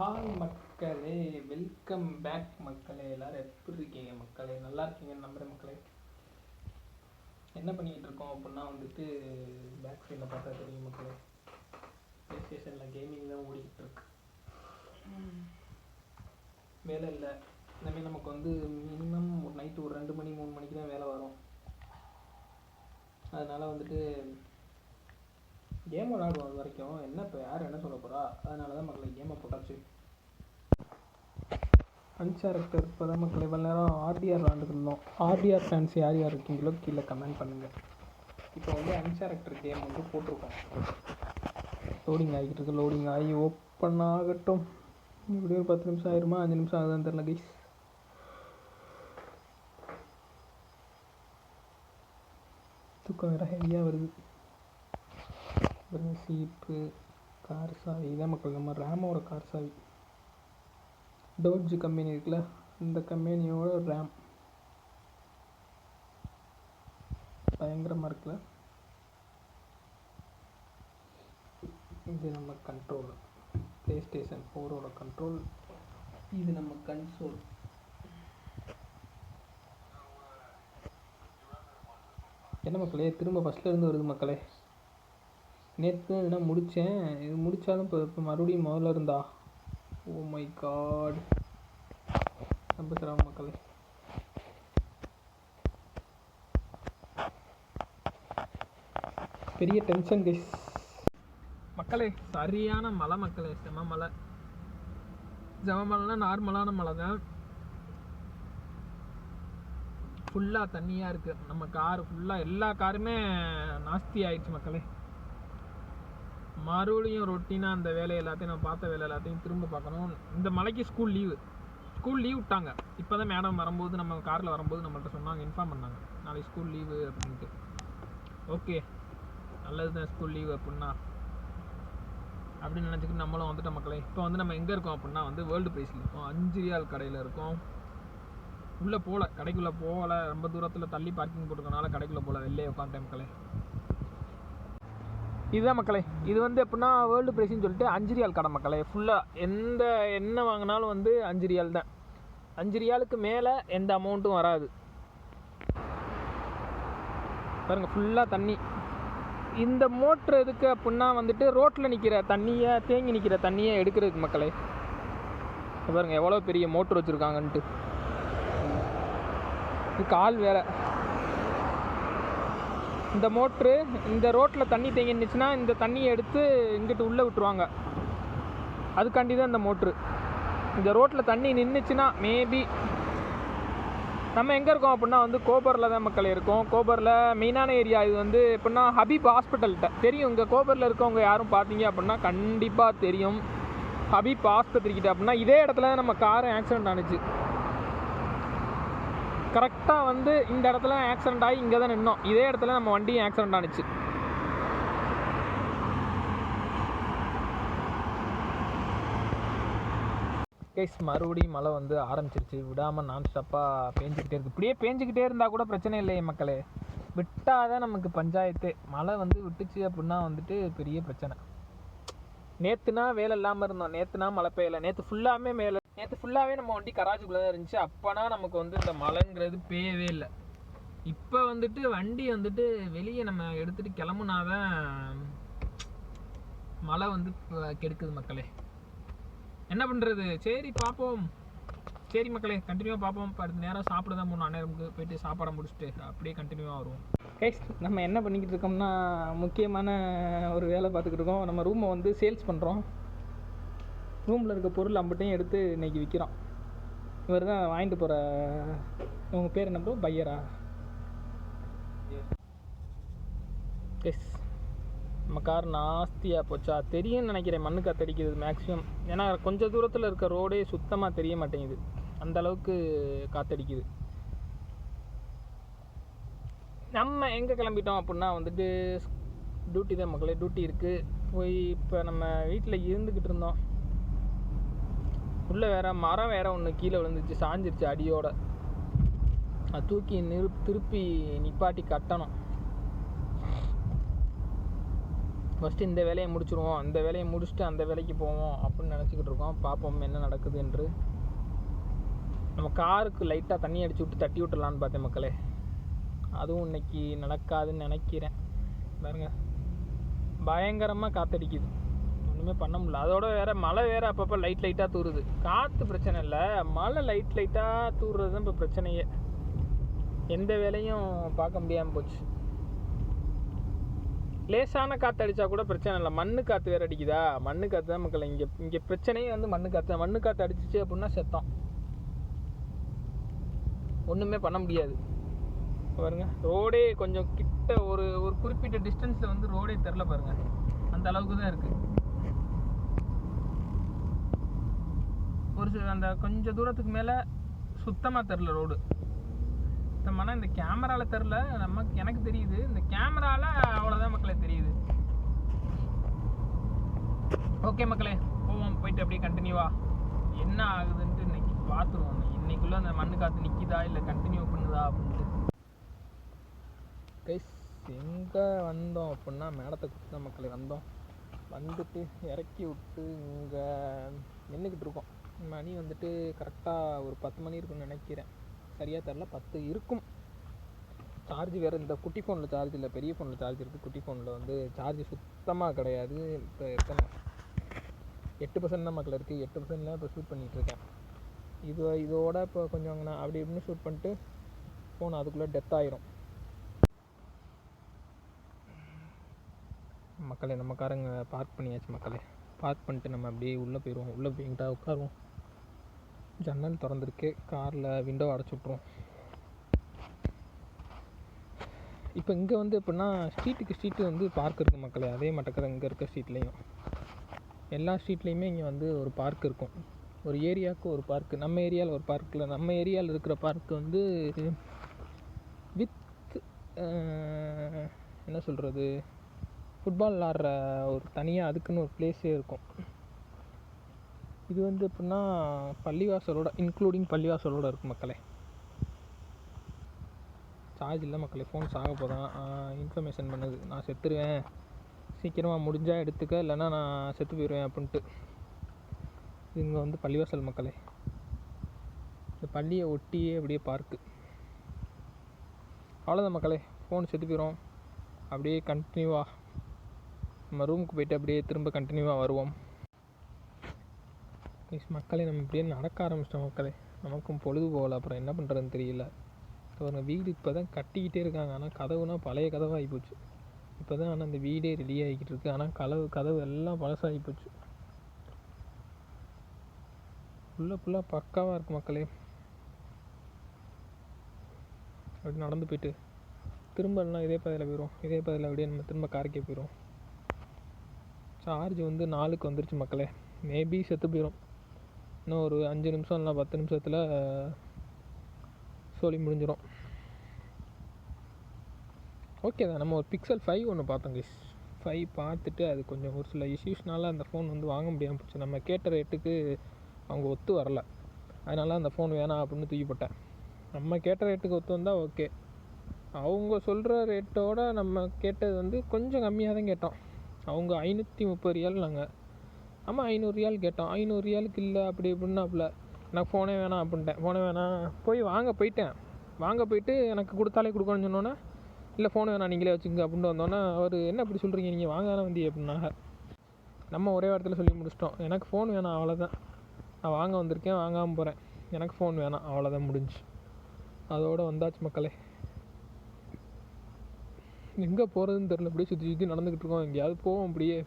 Hi மக்களே, welcome back மக்களே. எல்லோரும் எப்படி இருக்கீங்க மக்களே? நல்லா இருக்கீங்கன்னு நம்புகிறேன் மக்களே. என்ன பண்ணிக்கிட்டு இருக்கோம் அப்படின்னா பேக் சைடில் பார்த்தா தெரியும் மக்களே, ப்ளே ஸ்டேஷனில் கேமிங் தான் ஓடிக்கிட்டு இருக்கு. வேலை இல்லை. இனிமேல் நமக்கு மினிமம் ஒரு நைட்டு ஒரு 2 மணி 3 மணிக்கு தான் வேலை வரும். அதனால் கேம் விளாடுவோம். அது வரைக்கும் என்ன இப்போ யார் என்ன சொல்ல போகிறா, அதனால தான் மக்களை கேமை போட்டாச்சு. அன்சாரக்டர் இப்போ தான் மக்களை இவ்வளோ நேரம் ஆர்டிஆர் விளாண்டுட்டு இருந்தோம். ஆர்டிஆர் ஃபேன்ஸ் யார் யார் இருக்கீங்களோ கீழே கமெண்ட் பண்ணுங்கள். இப்போ அன்சாரக்டர் கேம் போட்டிருக்கோம். லோடிங் ஆகிக்கிட்டு இருக்கு. லோடிங் ஆகி ஓப்பன் ஆகட்டும். இப்படி ஒரு 10 நிமிஷம் ஆயிருமா, 5 நிமிஷம் ஆகுதுன்னு தெரில கைஸ். தூக்கம் வேறு ஹெவியாக வருது. அப்புறம் சீப்பு, கார் சாவி இதான் மக்கள், நம்ம ரேமோட கார் சாவி. டோட்ஜ் கம்பெனி இருக்குல்ல, இந்த கம்பெனியோட ரேம் பயங்கரமாக இருக்குல்ல. இது நம்ம கண்ட்ரோல், ப்ளே ஸ்டேஷன் 4ஓட கண்ட்ரோல். இது நம்ம கன்சோல். என்ன மக்களே, திரும்ப ஃபஸ்ட்லேருந்து வருது மக்களே. நேற்று என்ன முடித்தேன், இது முடித்தாலும் இப்போ மறுபடியும் முதல்ல இருந்தா. ஓ மை காட், ரொம்ப சிரமம் மக்களே. பெரிய டென்ஷன் கைஸ் மக்களே. சரியான மழை மக்களே, செம மழை. செம மழைனா நார்மலான மழை தான். ஃபுல்லாக தண்ணியாக இருக்குது. நம்ம காரு ஃபுல்லாக, எல்லா காருமே நாஸ்தி ஆயிடுச்சு மக்களே. மறுபடியும் ரொட்டீனாக அந்த வேலை எல்லாத்தையும், நம்ம பார்த்த வேலை எல்லாத்தையும் திரும்ப பார்க்கணும். இந்த மலைக்கு ஸ்கூல் லீவ் விட்டாங்க. இப்போ தான் மேடம் வரும்போது, நம்ம காரில் வரும்போது நம்மள்ட்ட சொன்னாங்க, இன்ஃபார்ம் பண்ணாங்க, நாளைக்கு ஸ்கூல் லீவு அப்படின்ட்டு. ஓகே, நல்லது தான் ஸ்கூல் லீவு அப்படின்னா அப்படின்னு நினச்சிக்கிட்டு நம்மளும் வந்துட்டோம் மக்களே. இப்போ நம்ம எங்கே இருக்கோம் அப்படின்னா வேர்ல்டு ப்ரைஸில் இருக்கோம். 5 ரியால் கடையில் இருக்கோம். உள்ளே போகல, கடைக்குள்ளே போகலை. ரொம்ப தூரத்தில் தள்ளி பார்க்கிங் போட்டுருக்கனால கடைக்குள்ளே போகல, வெளிலே உட்காந்துட்டேன் மக்களே. இதுதான் மக்களே, இது எப்படின்னா வேர்ல்டு ப்ரைஸ்ன்னு சொல்லிட்டு 5 ரியால் கடை மக்களே. ஃபுல்லாக என்ன வாங்கினாலும் 5 ரியால் தான். 5 ரியாலுக்கு மேலே எந்த அமௌண்ட்டும் வராது. பாருங்கள், ஃபுல்லாக தண்ணி. இந்த மோட்ரு எதுக்கு அப்படின்னா ரோட்டில் நிற்கிற தண்ணியை, தேங்கி நிற்கிற தண்ணியை எடுக்கிறதுக்கு மக்களே. பாருங்கள் எவ்வளோ பெரிய மோட்ரு வச்சுருக்காங்கன்ட்டு. இதுக்கு ஆள் வேலை. இந்த மோட்ரு இந்த ரோட்டில் தண்ணி தேங்கி நின்றுச்சுன்னா இந்த தண்ணியை எடுத்து இங்கிட்டு உள்ளே விட்டுருவாங்க. அதுக்காண்டி தான் இந்த மோட்ரு. இந்த ரோட்டில் தண்ணி நின்றுச்சுன்னா மேபி நம்ம எங்கே இருக்கோம் அப்படின்னா கோபரில் தான் மக்கள் இருக்கோம். கோபரில் மெயினான ஏரியா. இது எப்படின்னா ஹபீப் ஹாஸ்பிட்டல்கிட்ட தெரியும். இங்கே கோபரில் இருக்கவங்க யாரும் பார்த்தீங்க அப்படின்னா கண்டிப்பாக தெரியும். ஹபீப் ஆஸ்பத்திரிக்கிட்ட அப்படின்னா இதே இடத்துல நம்ம கார் ஆக்சிடெண்ட் ஆனிச்சு. கரெக்டாக இந்த இடத்துல ஆக்சிடெண்ட் ஆகி இங்கே தான் நின்னோம். இதே இடத்துல நம்ம வண்டியும் ஆக்சிடெண்ட் ஆனிச்சு. கேஸ் மறுபடியும் மழை ஆரம்பிச்சிருச்சு. விடாமல் நான் ஸ்டாப்பாக பேஞ்சிக்கிட்டே இருக்குது. இப்படியே பேஞ்சிக்கிட்டே இருந்தால் கூட பிரச்சனை இல்லையே மக்களே, விட்டால் தான் நமக்கு பஞ்சாயத்து. மழை விட்டுச்சு அப்படின்னா பெரிய பிரச்சனை. நேற்றுனா வேலை இல்லாமல் இருந்தோம். நேற்றுனா மழை பெய்யலை. நேற்று ஃபுல்லாகவே நம்ம வண்டி கராஜுக்குள்ளே தான் இருந்துச்சு. அப்போனா நமக்கு இந்த மழைங்கிறது பெய்யவே இல்லை. இப்போ வண்டி வெளியே நம்ம எடுத்துகிட்டு கிளம்புனாதான் மழை கெடுக்குது மக்களே. என்ன பண்ணுறது, சரி பார்ப்போம். சரி மக்களே, கண்டினியூவாக பார்ப்போம். அடுத்த நேரம் சாப்பிட தான் போகணும். அந்நேரமுக்கு போய்ட்டு சாப்பாடை முடிச்சுட்டு அப்படியே கண்டினியூவாக வருவோம். கைஸ், நம்ம என்ன பண்ணிக்கிட்டு இருக்கோம்னா முக்கியமான ஒரு வேலை பார்த்துக்கிட்டு இருக்கோம். நம்ம ரூமை சேல்ஸ் பண்ணுறோம். ரூமில் இருக்க பொருள் அம்பட்டையும் எடுத்து இன்றைக்கி விற்கிறோம். இவர் தான் வாங்கிட்டு போகிற, உங்கள் பேர் என்ன ப்ரோ? பையரா? எஸ். நம்ம கார் நாஸ்தியாக போச்சா தெரியும்னு நினைக்கிறேன். மண்ணு காற்றடிக்குது மேக்ஸிமம். ஏன்னா கொஞ்சம் தூரத்தில் இருக்க ரோடே சுத்தமாக தெரிய மாட்டேங்குது. அந்தளவுக்கு காற்றடிக்குது. நம்ம எங்கே கிளம்பிட்டோம் அப்படின்னா டியூட்டி தான் மக்களே. டியூட்டி இருக்குது. போய் இப்போ நம்ம வீட்டில் இருந்துக்கிட்டு இருந்தோம். உள்ளே வேறு மரம் வேறு ஒன்று கீழே விழுந்துச்சு, சாஞ்சிருச்சு அடியோட. அது தூக்கி திருப்பி நிப்பாட்டி கட்டணும். ஃபஸ்ட்டு இந்த வேலையை முடிச்சுருவோம், அந்த வேலையை முடிச்சுட்டு அந்த வேலைக்கு போவோம் அப்படின்னு நினச்சிக்கிட்டு இருக்கோம். பார்ப்போம் என்ன நடக்குது என்று. நம்ம காருக்கு லைட்டாக தண்ணி அடிச்சு விட்டு தட்டி விட்டுடலான்னு பார்த்தேன் மக்களே. அதுவும் இன்னைக்கு நடக்காதுன்னு நினைக்கிறேன். பாருங்க, பயங்கரமாக காற்றடிக்குது, ஒன்றுமே பண்ண முடியல. அதோட வேறு மழை வேறு அப்பப்போ லைட்டாக தூறுது. காற்று பிரச்சனை இல்லை, மழை லைட்டாக தூறுறது தான் இப்போ பிரச்சனையே. எந்த வேலையும் பார்க்க முடியாமல் போச்சு. லேசான காற்று அடித்தா கூட பிரச்சனை இல்லை, மண்ணு காற்று வேறு அடிக்குதா. மண்ணு காற்று தான் மக்கள் இங்கே பிரச்சனையே வந்து மண்ணு காற்று. மண்ணு காற்று அடிச்சிச்சு அப்படின்னா செத்தம், ஒன்றுமே பண்ண முடியாது. பாருங்க, ரோடே கொஞ்சம் கிட்ட ஒரு குறிப்பிட்ட டிஸ்டன்ஸில் வந்து ரோடே தெரில பாருங்க, அந்த அளவுக்கு தான் இருக்குது. அந்த கொஞ்சம் தூரத்துக்கு மேலே சுத்தமாக தெரில ரோடு. சுத்தமான இந்த கேமராவில் தெரில, எனக்கு தெரியுது. இந்த கேமராவில் அவ்வளோதான் மக்களே தெரியுது. ஓகே மக்களே, போவோம். போயிட்டு அப்படியே கண்டினியூவாக என்ன ஆகுதுன்ட்டு இன்னைக்கு பார்த்துருவோம். இன்னைக்குள்ளே அந்த மண்ணு காற்று நிற்கிதா இல்லை கண்டினியூ பண்ணுதா அப்படின்ட்டு. கைஸ், எங்கே வந்தோம் அப்படின்னா மேடத்துக்கு தான் மக்களே வந்தோம். வந்துட்டு இறக்கி விட்டு இங்கே நின்றுக்கிட்டு இருக்கோம். மணி வந்துட்டு கரெக்டாக ஒரு 10 மணி இருக்குன்னு நினைக்கிறேன், சரியாக தெரில, 10 இருக்கும். சார்ஜ் வேறு இந்த குட்டி ஃபோனில் சார்ஜ் இல்லை, பெரிய ஃபோனில் சார்ஜ் இருக்குது. குட்டி ஃபோனில் வந்து சார்ஜ் சுத்தமாக கிடையாது. இப்போ எத்தனை 8% தான் மக்கள் இருக்குது. 8%லாம் இப்போ ஷூட் பண்ணிகிட்ருக்கேன். இதோட இப்போ கொஞ்சம் நான் அப்படி இப்படின்னு ஷூட் பண்ணிட்டு ஃபோன் அதுக்குள்ளே டெத் ஆயிரும். மக்களே, நம்ம காரங்க பார்க் பண்ணியாச்சு மக்களே. பார்க் பண்ணிட்டு நம்ம அப்படியே உள்ளே போயிடுவோம். உள்ளே போய்கிட்டா உட்காருவோம். ஜன்னல் திறந்துருக்கு, காரில் விண்டோ அடைச்சி விட்ருவோம். இப்போ இங்கே வந்து எப்படின்னா ஸ்ட்ரீட்டுக்கு ஸ்ட்ரீட்டு வந்து பார்க் இருக்குது மக்களே. அதே மாட்டக்கிற இங்கே இருக்க ஸ்ட்ரீட்லேயும் எல்லா ஸ்ட்ரீட்லேயுமே இங்கே வந்து ஒரு பார்க் இருக்கும். ஒரு ஏரியாவுக்கு ஒரு பார்க்கு. நம்ம ஏரியாவில் ஒரு பார்க்கில், நம்ம ஏரியாவில் இருக்கிற பார்க்கு வந்து வித் என்ன சொல்கிறது, ஃபுட்பால் விளாட்ற ஒரு தனியாக அதுக்குன்னு ஒரு பிளேஸே இருக்கும். இது வந்து எப்படின்னா பள்ளிவாசலோட இன்க்ளூடிங் பள்ளிவாசலோடு இருக்கும் மக்களே. சார்ஜ் இல்லை மக்களே, ஃபோன் சாக போதான். இன்ஃபர்மேஷன் பண்ணுது நான் செத்துருவேன், சீக்கிரமாக முடிஞ்சால் எடுத்துக்க, இல்லைன்னா நான் செத்து போயிடுவேன் அப்படின்ட்டு. இங்கே வந்து பள்ளிவாசல் மக்களே. இந்த பள்ளியை ஒட்டியே அப்படியே பார்க்கு. அவ்வளோதான் மக்களே, ஃபோன் செத்து போயிடும். அப்படியே கண்டினியூவாக நம்ம ரூமுக்கு போய்ட்டு அப்படியே திரும்ப கண்டினியூவாக வருவோம். மக்களே, நம்ம இப்படியே நடக்க ஆரம்பிச்சிட்டோம் மக்களே. நமக்கும் பொழுது போகல, அப்புறம் என்ன பண்ணுறதுன்னு தெரியல. பாருங்கள், வீடு இப்போ தான் கட்டிக்கிட்டே இருக்காங்க. ஆனால் கதவுனா பழைய கதவாக ஆகிப்போச்சு. இப்போ தான் ஆனால் அந்த வீடே ரெடி ஆகிக்கிட்டு இருக்குது. ஆனால் கதவு எல்லாம் பழசாகி போச்சு. ஃபுல்லாக பக்காவாக இருக்குது மக்களே. அப்படி நடந்து போய்ட்டு திரும்பலாம் இதே பாதையில் போயிடும். இதே பாதையில் அப்படியே நம்ம திரும்ப காருக்கே போயிடும். சார்ஜ் வந்து 4க்கு வந்துருச்சு மக்களே. மேபி செத்து போயிடும். இன்னும் ஒரு 5 நிமிஷம் இல்லை 10 நிமிஷத்தில் சொல்லி முடிஞ்சிடும். ஓகே தான். நம்ம ஒரு பிக்சல் 5 ஒன்று பார்த்தோம் கைஸ். 5 பார்த்துட்டு அது கொஞ்சம் ஒரு சில இஷ்யூஸ்னால அந்த ஃபோன் வந்து வாங்க முடியாமல் போச்சு. நம்ம கேட்ட ரேட்டுக்கு அவங்க ஒத்து வரலை. அதனால அந்த ஃபோன் வேணாம் அப்படின்னு தூக்கி போட்டேன். நம்ம கேட்ட ரேட்டுக்கு ஒத்து வந்தால் ஓகே. அவங்க சொல்கிற ரேட்டோட நம்ம கேட்டது வந்து கொஞ்சம் கம்மியாக தான் கேட்டோம். அவங்க 530 ரியால், நாங்கள் ஆமாம் 500 ரியால் கேட்டோம். 500 ரியாலுக்கு இல்லை அப்படி இப்படின்னாப்புல. எனக்கு ஃபோனே வேணாம் அப்படின்ட்டேன். ஃபோனே வேணாம், வாங்க போயிட்டு எனக்கு கொடுத்தாலே கொடுக்கணும்னு சொன்னோன்னே, இல்லை ஃபோனு வேணாம் நீங்களே வச்சுங்க அப்படின்ட்டு வந்தோன்னே அவர் என்ன இப்படி சொல்கிறீங்க, நீங்கள் வாங்க தானே வந்தீங்க அப்படின்னாங்க. நம்ம ஒரே வாரத்தில் சொல்லி முடிச்சிட்டோம். எனக்கு ஃபோன் வேணாம், அவ்வளோதான். நான் வாங்க வந்திருக்கேன், வாங்காமல் போகிறேன். எனக்கு ஃபோன் வேணாம், அவ்வளோதான், முடிஞ்சு. அதோடு வந்தாச்சு மக்களே. எங்கே போகிறதுன்னு தெரில, அப்படியே சுற்றி நடந்துக்கிட்டு இருக்கோம். எங்கேயாவது போவோம் அப்படியே.